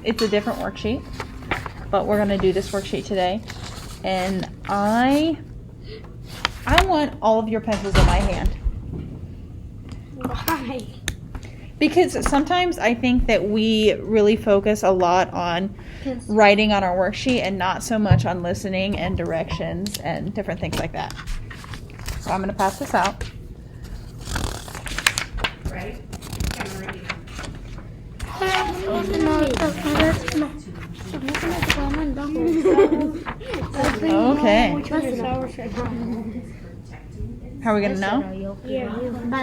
it's a different worksheet, but we're going to do this worksheet today. And I want all of your pencils in my hand. Why? Because sometimes I think that we really focus a lot on writing on our worksheet and not so much on listening and directions and different things like that. So I'm going to pass this out. Right? Okay. How are we going to know?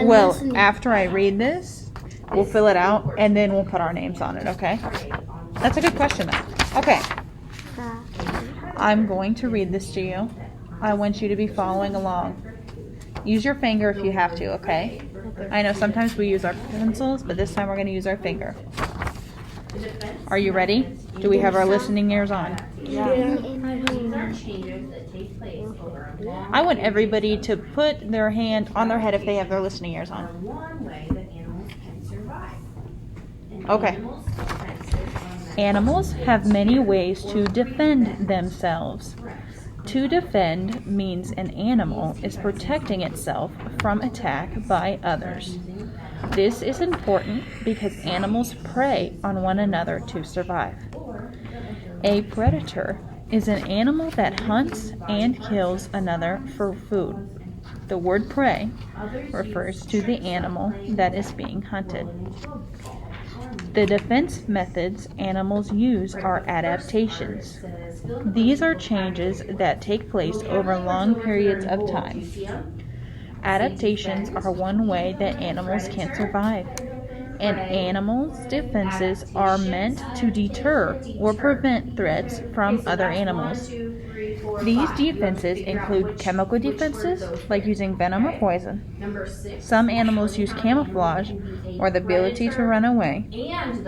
Well, after I read this, we'll fill it out and then we'll put our names on it, okay? That's a good question though. Okay. I'm going to read this to you. I want you to be following along. Use your finger if you have to, okay? I know sometimes we use our pencils, but this time we're going to use our finger. Are you ready? Do we have our listening ears on? I want everybody to put their hand on their head if they have their listening ears on. Okay. Animals have many ways to defend themselves. To defend means an animal is protecting itself from attack by others. This is important because animals prey on one another to survive. A predator is an animal that hunts and kills another for food. The word prey refers to the animal that is being hunted. The defense methods animals use are adaptations. These are changes that take place over long periods of time. Adaptations are one way that animals can survive. An animal's defenses are meant to deter or prevent threats from other animals. These defenses include chemical defenses, like using venom or poison. Some animals use camouflage, or the ability to run away.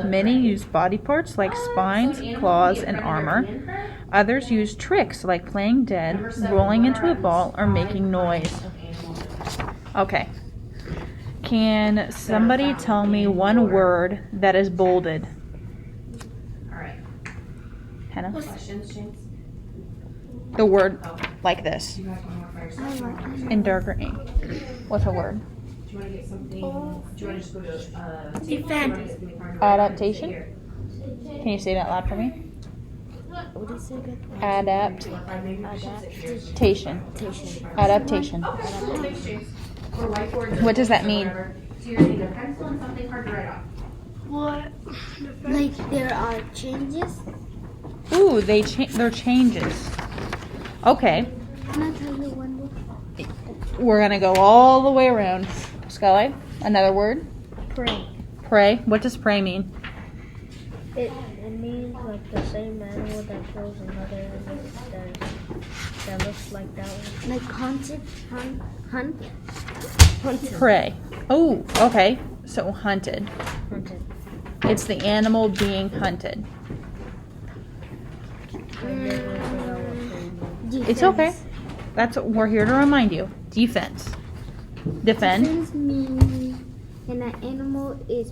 Many use body parts like spines, claws, and armor. Others use tricks like playing dead, rolling into a ball, or making noise. Okay. Can somebody tell me one word that is bolded? All right. Hannah? Questions, James? The word like this. You guys want more for yourself? In darker ink. What's a word? Do you want to get something? Do you want to just go to Defend. Adaptation? Can you say that loud for me? What is it? Adaptation. Adaptation. Thanks, James. Or whiteboard. What does that mean? So you're going to need a pencil and something hard to write on. What? Like there are changes? Ooh, they're changes. Okay. Can I tell you one word? We're going to go all the way around. Sky, another word? Pray. Pray. What does pray mean? It means like the same animal that kills another animal that looks like that one. Like hunted, hunted. Prey. Oh, okay. So hunted. Hunted. It's the animal being hunted. It's okay. That's what we're here to remind you. Defense. Defend. Defense means an animal is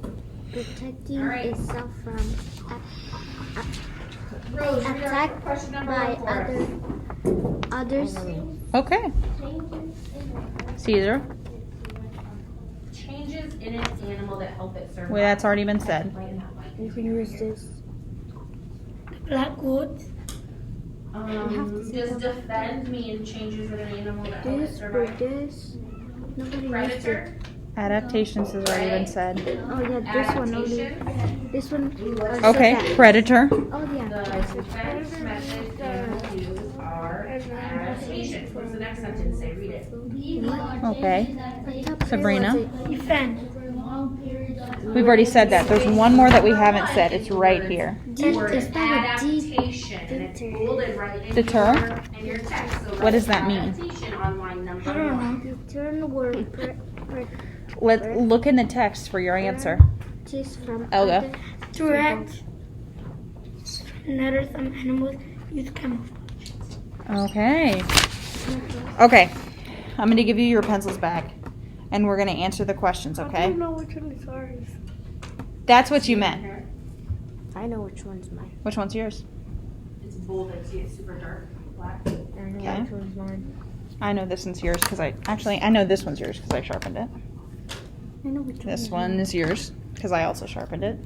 protecting itself from attack by others. Okay. Caesar. Changes in an animal that help it survive. Well, that's already been said. You can use this. Blackwood. Does defend mean changes in an animal that help it This or survive? this. Nobody used it. Predator? Adaptations has already been said. Oh yeah, this one only. Adaptation? This one. Okay. Predator. Oh yeah. The defense methods animals use are adaptations. What's the next sentence say? Read it. Okay. Sabrina. Defend. We've already said that. There's one more that we haven't said. It's right here. Word adaptation, and it's bolded right in Deter? in your text. So What does that mean? adaptation on line number I don't 1. know. Turn the word Let's look in the text for your answer. practice from Elga. other direct. Another some animals use camouflage. Okay. Okay. I'm going to give you your pencils back, and we're going to answer the questions, I okay? don't know which one is ours. That's what you meant. I know which one's mine. Which one's yours? It's bolded, see it's super dark black. I know Okay. which one's mine. I know this one's yours because I know this one's yours because I sharpened it. I know which This one is yours because I also sharpened it.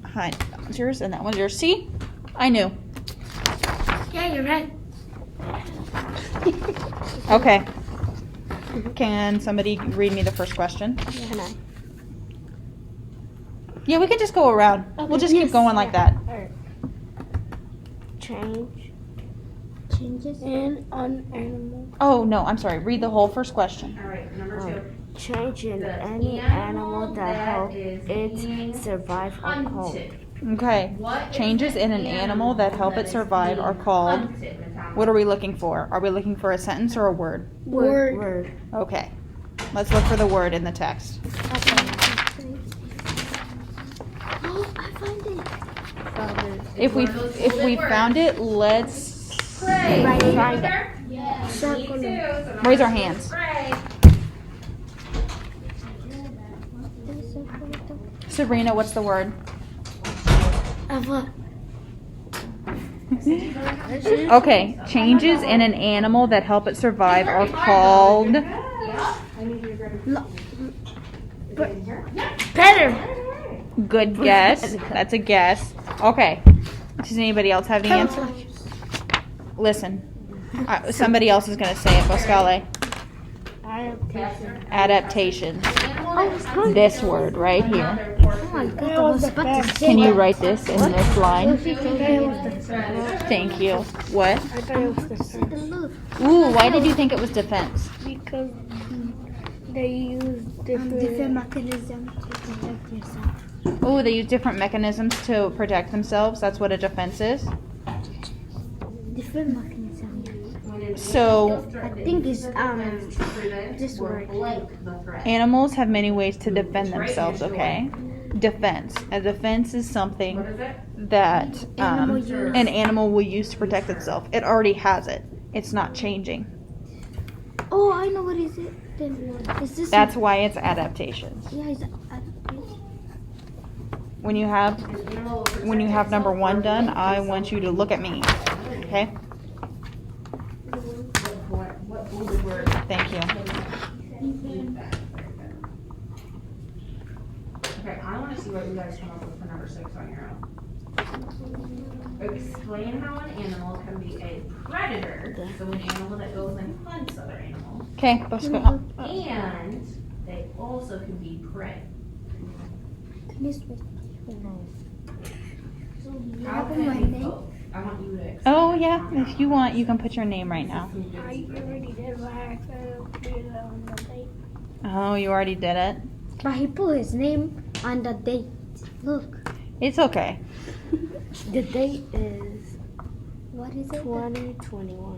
Hi, that one's yours and that one's yours. See? I knew. Yeah, you're right. Okay. Can somebody read me the first question? Can I? Yeah, we can just go around. We'll just keep going like that. Changes in an animal. Oh, no, I'm sorry. Read the whole first question. All right, number 2. Change in The any animal that helps it survive or cold. Hunted. Okay. What is Changes the in an animal that help it is survive are being called. hunted, Natalia? What are we looking for? Are we looking for a sentence or a word? Word. Okay. Let's look for the word in the text. Oh, I find it. If we found it, let's Pray. Right, Can you right. put there? Yes. Me Circle too. it. So Raise our now hands. pray. Sabrina, what's the word? Okay. Changes in an animal that help it survive are called. Better. Good guess. That's a guess. Okay. Does anybody else have the answer? Listen. Somebody else is going to say it. Pascale. Adaptation. This word right here. Oh my God, I was about to say Can you that. write this in this line? Defense. Thank you. What? I thought it was defense. Ooh, why did you think it was defense? Because they use different mechanisms to protect yourself. Ooh, they use different mechanisms to protect themselves. That's what a defense is. Different mechanisms. So, I think it's this word. animals have many ways to defend themselves, okay? Defense. A defense is something What is it? that Animal use. an animal will use to protect itself. It already has it. It's not changing. Oh, I know what is it. Then is this? That's why it's adaptations. Yeah, it's When you have number 1 done, I want you to look at me. Okay? What bolded word? Thank you. Okay, I want to see what you guys come up with for number 6 on your own. Explain how an animal can be a predator, so an animal that goes and hunts other animals, Okay, let's go. and they also can be prey. How can it be both? I want you to explain. Oh, yeah. If you want, you can put your name right now. I already did my on the date. Oh, you already did it? But he put his name on the date. Look. It's okay. The date is. What is it? 2021.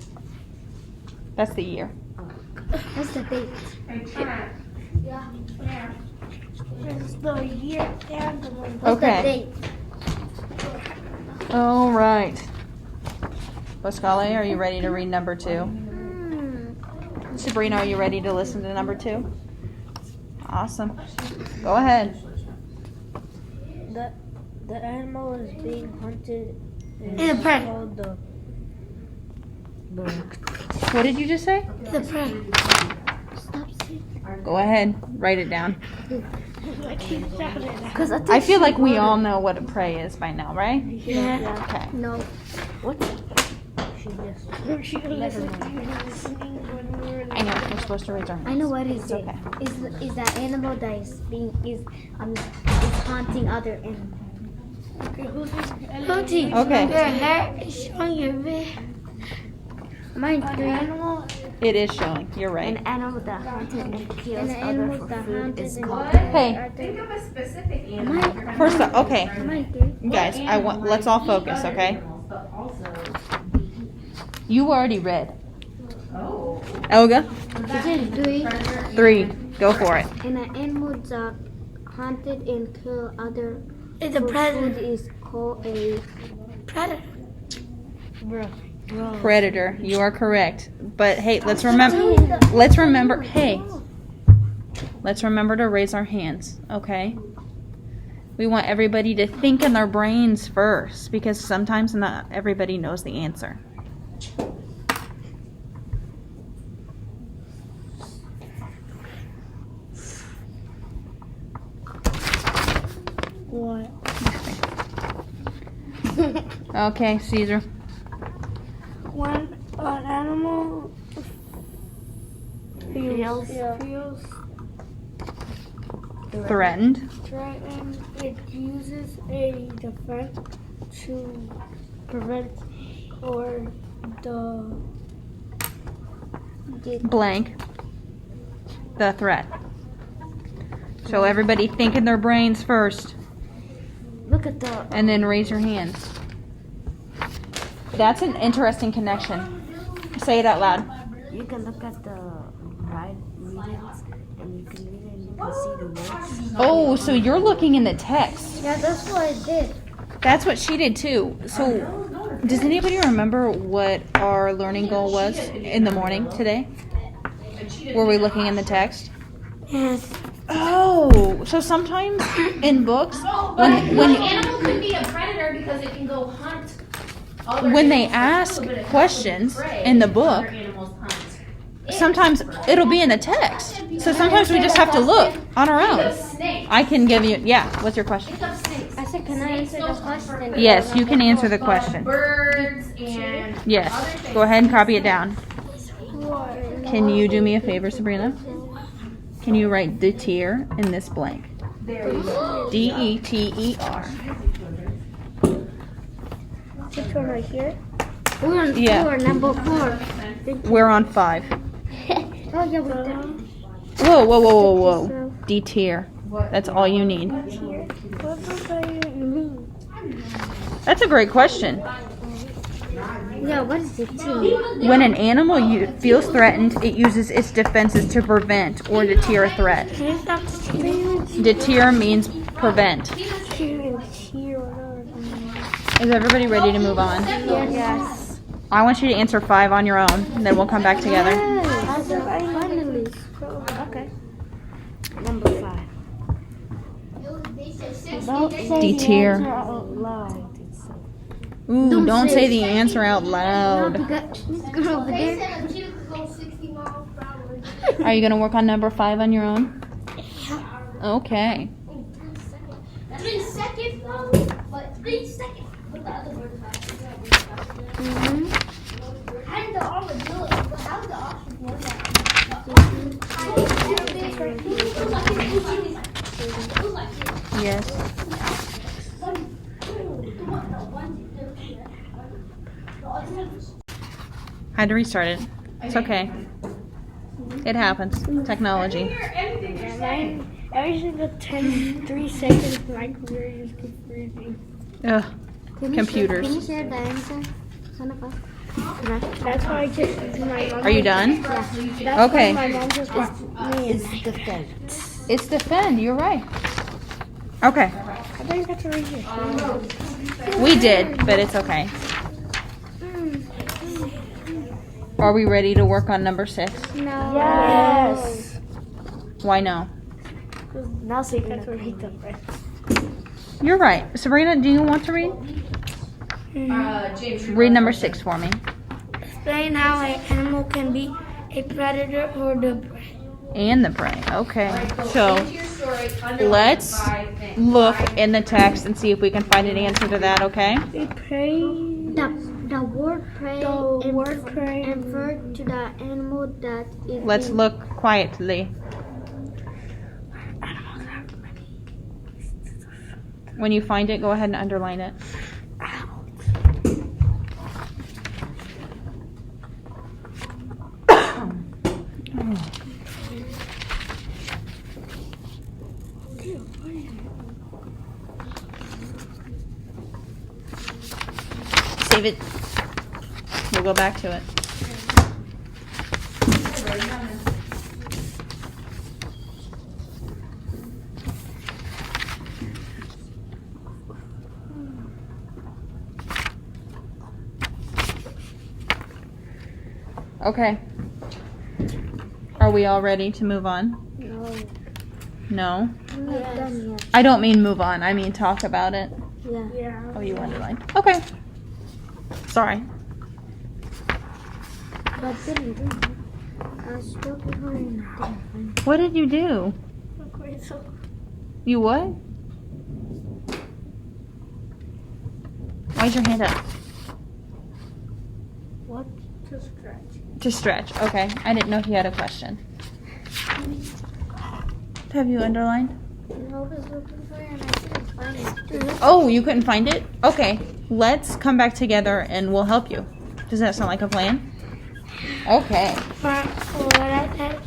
That's the year. That's the date. Hey, Trent. Yeah. It's the year and the month. Okay. The date. All right. Pascale, are you ready to read number 2? Sabrina, are you ready to listen to number 2? Awesome. Go ahead. The animal is being hunted. In a prey. Called the What did you just say? The prey. Stop saying. Go ahead. Write it down. Because I feel like we all know what a prey is by now, right? Yeah. Okay. No. What? She just. I know. We're supposed to raise our hands. I know what is It's it. okay. Is that animal that is haunting other animals. Hunting. Okay. Your hair is showing your bit. Mine An three. animal. It is showing. You're right. An animal that hunted and kills An other animal for that food hunted is and called. Hey, Think of a specific animal. You're gonna first have off, okay. Mine three. You guys, let's all focus, okay? But also, You already read. oh. Elga, Three. 3. Go for it. And an animal that hunted and killed other It's a for predator. food is called a Predator. Predator. You are correct. But hey, let's remember. Let's remember. Hey, let's remember to raise our hands. Okay. We want everybody to think in their brains first because sometimes not everybody knows the answer. What? Okay, Caesar. When an animal feels Threatened. threatened, it uses a defense to prevent or the Blank. The threat. So everybody think in their brains first Look at the. and then raise your hand. That's an interesting connection. Say it out loud. You can look at the right readings and you can read it and you can see the words. Oh, so you're looking in the text. Yeah, that's what I did. That's what she did too. So, does anybody remember what our learning goal was in the morning today? Were we looking in the text? yes. Oh, so sometimes in books, when An animal could be a predator because it can go hunt. other when they animals ask too, but it has questions to be prey in the if book, other animals hunt. sometimes it'll be in the text. So sometimes we just have to look on our Think own. of snakes. I can give you, yeah, what's your question? Think of snakes. I said, can I answer the question? Yes, you can answer the question. Birds and Yes, other things. go ahead and copy it down. Can you do me a favor, Sabrina? Can you write deter in this blank? There you go. D-E-T-E-R. This one right here. Yeah. We're number 4. We're on 5. Oh, yeah, we did. Whoa, whoa, whoa, whoa, whoa. Deter. That's all you need. What does that even mean? That's a great question. Yeah, what is it too? When an animal feels threatened, it uses its defenses to prevent or deter a threat. Can you stop screaming? Deter means prevent. Cheer, whatever. Is everybody ready to move on? Yes. I want you to answer 5 on your own, and then we'll come back together. Finally. Okay. Number 5. Don't say Deter. the answer out loud. Ooh, don't say the answer out No, loud. because go over there. Are you going to work on number 5 on your own? Okay. 3 seconds, but 3 seconds. But the other word is not. How did the ostrich do it? How did the ostrich know that? Yes. Had to restart it. It's okay. It happens. Technology. Every single 3 seconds, my career is confusing. Ugh. Can you Computers. share the answer? Son of a. That's why I just my mom. Are you done? That's Okay. why my mom just got me. It's defense. It's defend. You're right. Okay. I thought you got to read it. We did, but it's okay. Are we ready to work on number 6? No. Yes. Why no? Now so you can That's what he did. You're right. Sabrina, do you want to read? James, Read number 6 for me. Explain how an animal can be a predator or the prey. And the prey. Okay. So into your story, underline let's 5 things. look in the text and see if we can find an answer to that, okay? A prey. The word prey The word prey. refer to the animal that is. Let's look quietly. When you find it, go ahead and underline it. Save it. We'll go back to it. Okay. Are we all ready to move on? No. No? We're not done yet. I don't mean move on. I mean talk about it. Yeah. Oh, you underlined. Okay. Sorry. But didn't do it. I was still behind. What did you do? You what? Why's your hand up? What? To stretch. To stretch. Okay. I didn't know he had a question. Have you underlined? I was looking for it and I couldn't find it. Oh, you couldn't find it? Okay. Let's come back together and we'll help you. Does that sound like a plan? Okay. For what I said,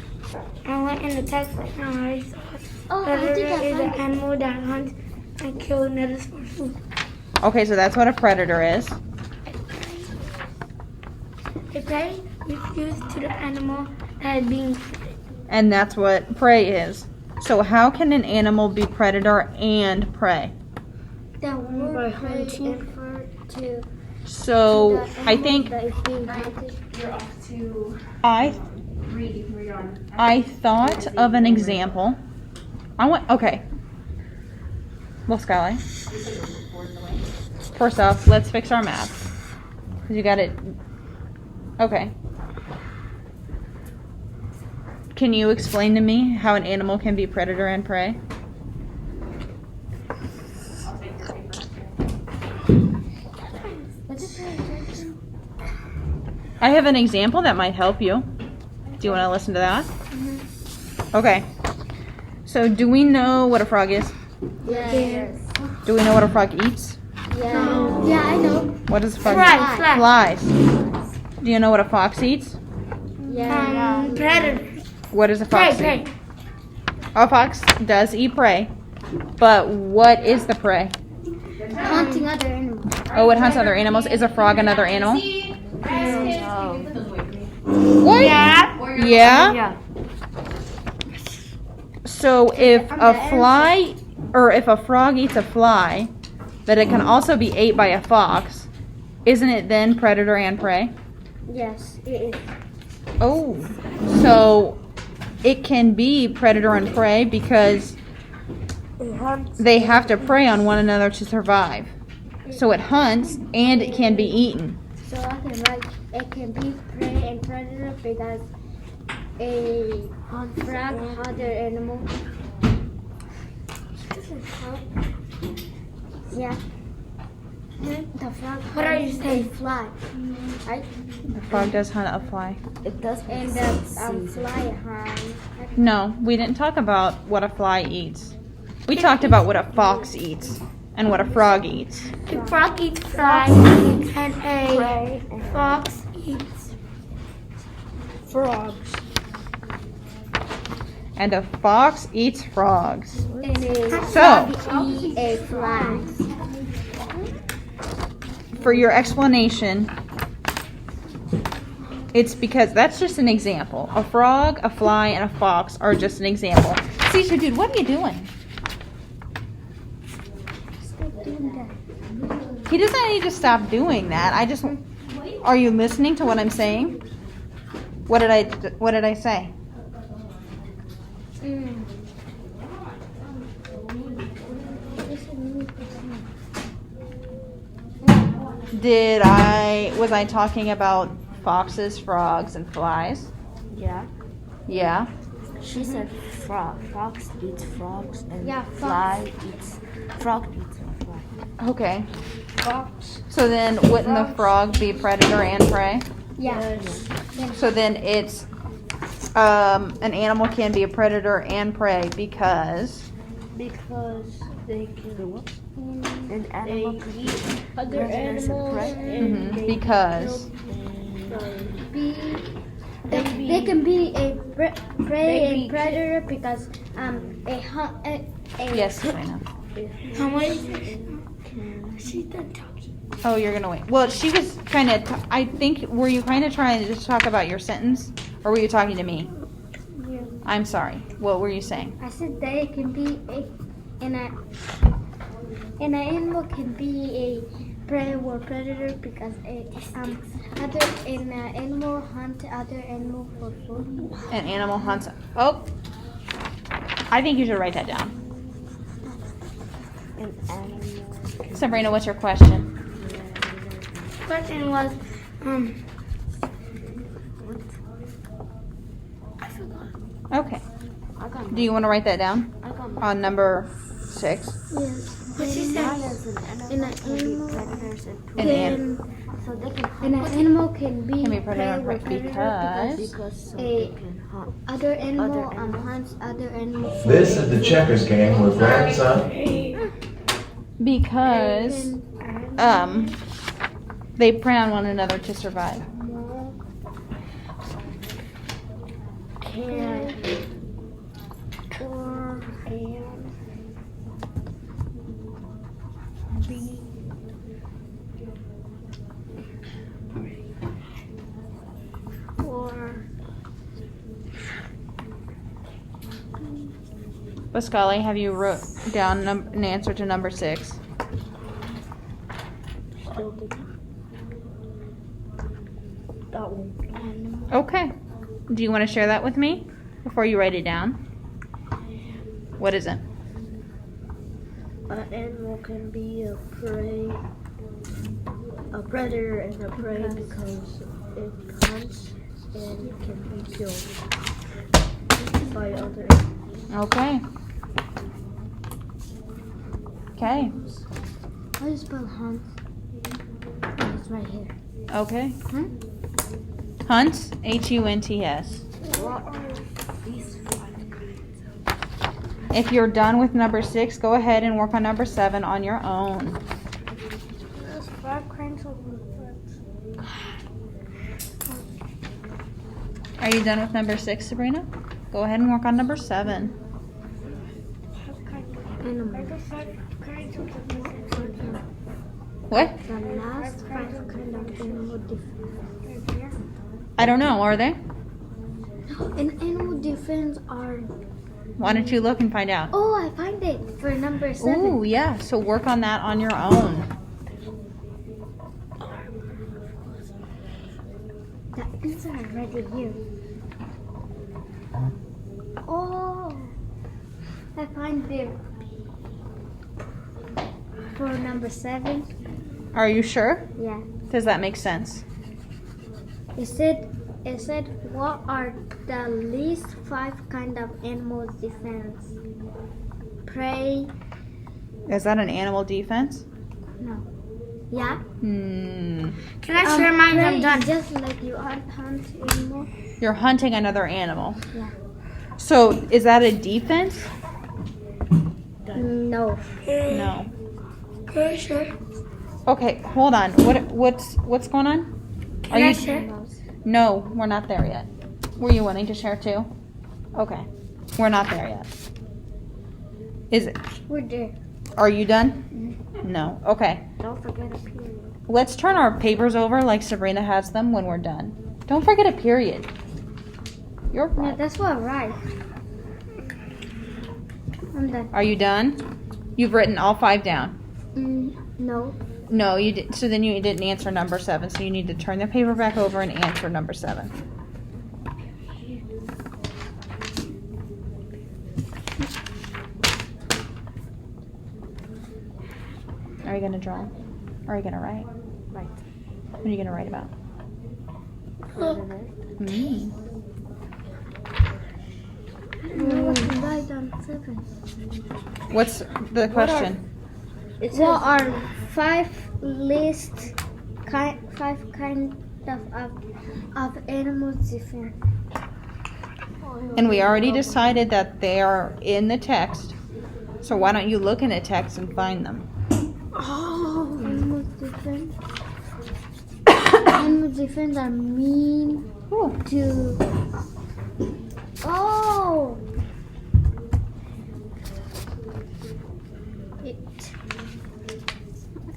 I went in the text and I Oh, saw I think predator I is an found it. animal that hunts and kills others for food. Okay, so that's what a predator is. A prey refers to the animal that is being And that's what prey is. So how can an animal be predator and prey? The word By prey hunting. refer to So the I animal think that is being hunted. You're off to I read. You can read on. I thought of an example. Okay. Well, Skylar. First off, let's fix our map. 'Cause you got it. Okay. Can you explain to me how an animal can be predator and prey? I'll take your paper. What's it pay attention? I have an example that might help you. Do you want to listen to that? Okay. So, do we know what a frog is? Yes. Do we know what a frog eats? Yeah. Yeah, I know. What does a frog Fly, eat? fly. Flies. Do you know what a fox eats? Yeah. predator. What does a Prey, fox prey. eat? A fox does eat prey. But what is the prey? Hunting other animals. Oh, it hunts other animals. Is a frog another animal? See, guys, kids, can you put those away from me? What? Yeah. Or your Yeah? So if a fly or if a frog eats a fly, but it can also be ate by a fox, isn't it then predator and prey? Yes, it is. Oh, so it can be predator and prey because they have to prey on one another to survive. So it hunts and it can be eaten. So I can write it can be prey and predator because a frog other animal. Yeah. The frog. What are you saying? A fly. Right? The frog does hunt a fly. It does. And the fly hunts. No, we didn't talk about what a fly eats. We talked about what a fox eats and what a frog eats. A frog eats flies and a fox eats frogs. And a fox eats frogs. And a So, frog eats a fly. for your explanation, it's because that's just an example. A frog, a fly, and a fox are just an example. Caesar, dude, what are you doing? Stop doing that. He doesn't need to stop doing that. Are you listening to what I'm saying? What did I say? Was I talking about foxes, frogs, and flies? Yeah. Yeah. She said frog. Fox eats frogs and Yeah, fox. fly eats frog eats a fly. Okay. Fox. So then wouldn't the frog be predator and prey? Yeah. So then it's an animal can be a predator and prey because Because they can do what? An animal They can eat other predators and animals prey. and they because they can be a prey and predator because a hunt yes, I know. How many? She's done talking. Oh, you're gonna wait. Well, she was kind of. I think were you kind of trying to just talk about your sentence, or were you talking to me? Yeah. I'm sorry. What were you saying? I said they can be an animal can be a prey or predator because an animal hunt other animal for food. An animal hunts. Oh, I think you should write that down. An animal. Sabrina, what's your question? Question was, Okay. I got Do you want to write that down I got on number 6? yes. what she Mine said? is an In animal an can be animal predators and An predators. an- So they can And hunt an animal can be Can be predator prey with predator because so a- they can hunt. other animal Other animals. hunts other animals. This is the checkers game with grandson. Because they prey on one another to survive. Can or can be or Pascale, have you wrote down an answer to number 6? still do that one. Okay. Do you want to share that with me before you write it down? What is it? An animal can be a prey, a predator and a prey because it hunts and can be killed by other animals. Okay. Okay. How do you spell hunt? Oh, it's right here. Okay. Hunt, Hunts. What are these five kinds? If you're done with number 6, go ahead and work on number 7 on your own. There's 5 kinds of birds. Are you done with number 6, Sabrina? Go ahead and work on number 7. Animals. What? The last 5 kind of animal defense. I don't know. Are they? An animal defense are. Why don't you look and find out? Oh, I find it for number 7. Ooh, yeah. So work on that on your own. The answer is right here. Oh, I find it for number 7. Are you sure? Yeah, Does that make sense? it said what are the least 5 kind of animals defense? Prey. Is that an animal defense? No. Yeah. Hmm. Can I share mine? Prey I'm done. is just like you hunt animal. You're hunting another animal. Yeah. So is that a defense? No. No. Can I share? Okay, hold on. What's going on? Can I share? No, we're not there yet. Were you wanting to share too? Okay. We're not there yet. Is it? We're there. Are you done? No. Okay. Don't forget a period. Let's turn our papers over like Sabrina has them when we're done. Don't forget a period. You're Yeah, right. that's what right. I'm done. Are you done? You've written all 5 down. No. No, you did. So then you didn't answer number 7. So you need to turn the paper back over and answer number 7. Are you gonna draw? Or are you gonna write? Right. What are you gonna write about? Mm. No, right on 7. What's the question? What are 5 kind of animals defense? And we already decided that they are in the text. So why don't you look in the text and find them? Oh, animals defense. Animals defense are mean to. Oh.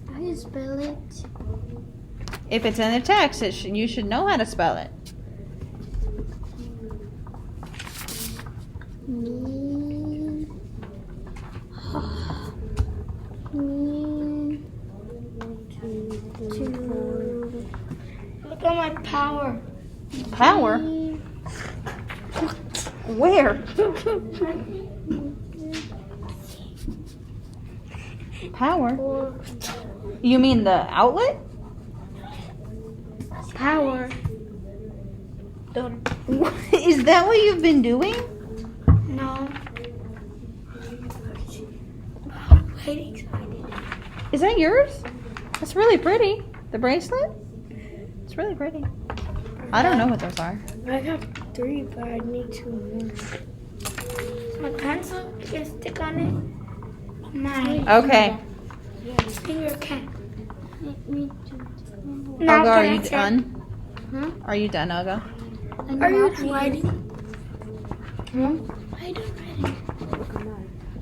How do you spell it? If it's in the text, you should know how to spell it. Mean. Mean to. Look at my power. Power? Where? Power? Or You mean the outlet? power. Is that what you've been doing? No. Waiting. Is that yours? That's really pretty. The bracelet? It's really pretty. I don't know what those are. I got 3, but I need 2 more. My pencil, you can stick on it. My Okay. finger can't. Olga, are you can I check? done? Huh? Are you done, Olga? Are you writing?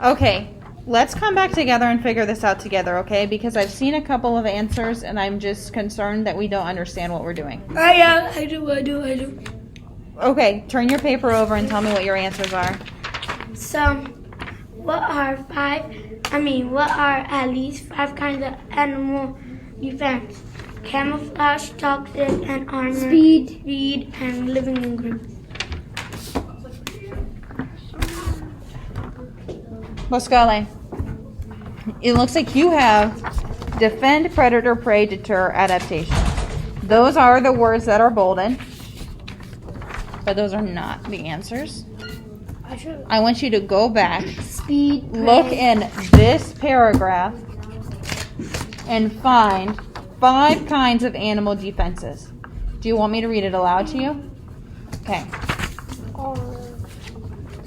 Okay. Let's come back together and figure this out together, okay? Because I've seen a couple of answers and I'm just concerned that we don't understand what we're doing. I do. Okay, turn your paper over and tell me what your answers are. So, what are at least 5 kinds of animal defense? Camouflage, toxic, and armor. Speed, and living in groups. Boscale, it looks like you have defend, predator, prey, deter, adaptation. Those are the words that are bolded, but those are not the answers. I want you to go back, Speed. look in this paragraph, and find 5 kinds of animal defenses. Do you want me to read it aloud to you? Okay.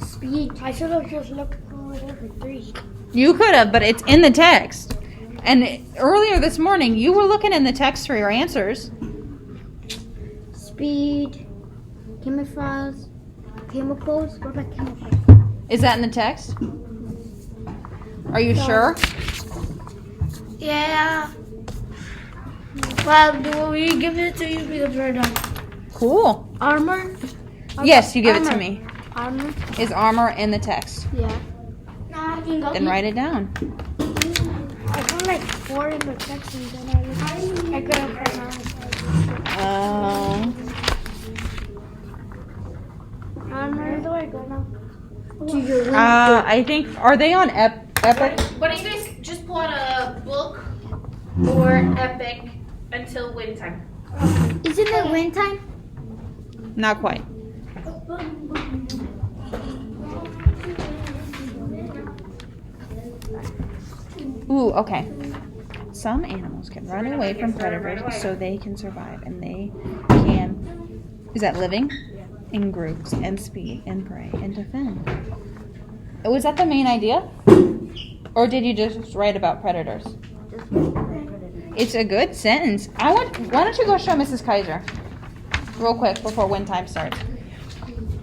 Speed. I should have just looked through it every 3. You could have, but it's in the text. And earlier this morning, you were looking in the text for your answers. Speed. Camouflage. Chemicals. What about chemicals? Is that in the text? Are you sure? Yeah. Well, do we give it to you because we're done? Cool. Armor. Yes, you give it to me. Armor. Is armor in the text? Yeah. No, I can go. Then write it down. I found like 4 in the sections and I couldn't pronounce armor. Where do I go now? To your room. I think, are they on Epic? Why don't you guys just pull out a book or Epic until win time? Isn't it win time? Not quite. Ooh, okay. Some animals can run away from predators so they can survive, and they can. Is that living? In groups, and speed, and prey, and defend. Was that the main idea? Or did you just write about predators? It's a good sentence. Why don't you go show Mrs. Kaiser? Real quick before win time starts.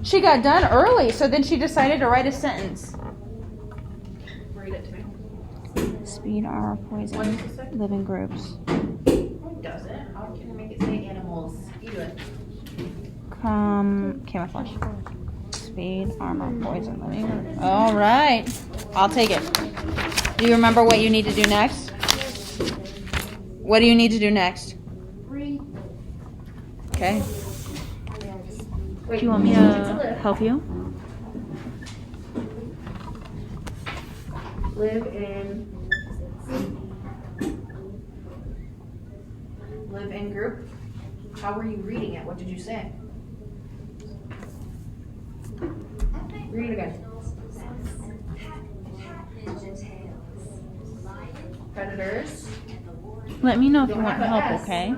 She got done early, so then she decided to write a sentence. Read it to me. Speed, armor, poison, living groups. Who does it? How can I make it say animals? You do it. Camouflage. Speed, armor, poison, living groups. All right. I'll take it. Do you remember what you need to do next? What do you need to do next? Read. Okay. Wait, Do you want me to help you? live in group? How were you reading it? What did you say? Read it again. Predators. Let me know if you want help, okay?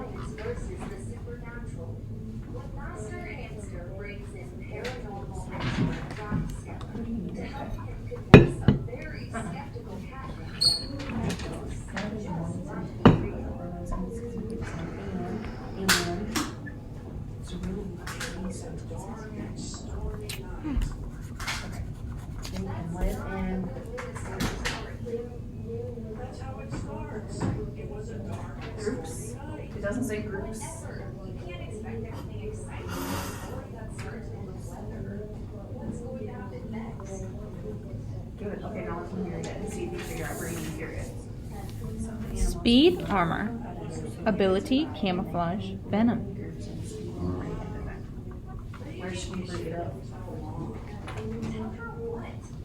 Groups. It doesn't say groups. Good. Okay, now let's read it and see if you figure out where you hear it. Speed, armor. Ability, camouflage, venom. Where should we break it up?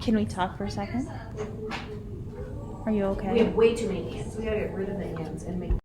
Can we talk for a second? Are you We okay? have way too many ants. We gotta get rid of the ants and make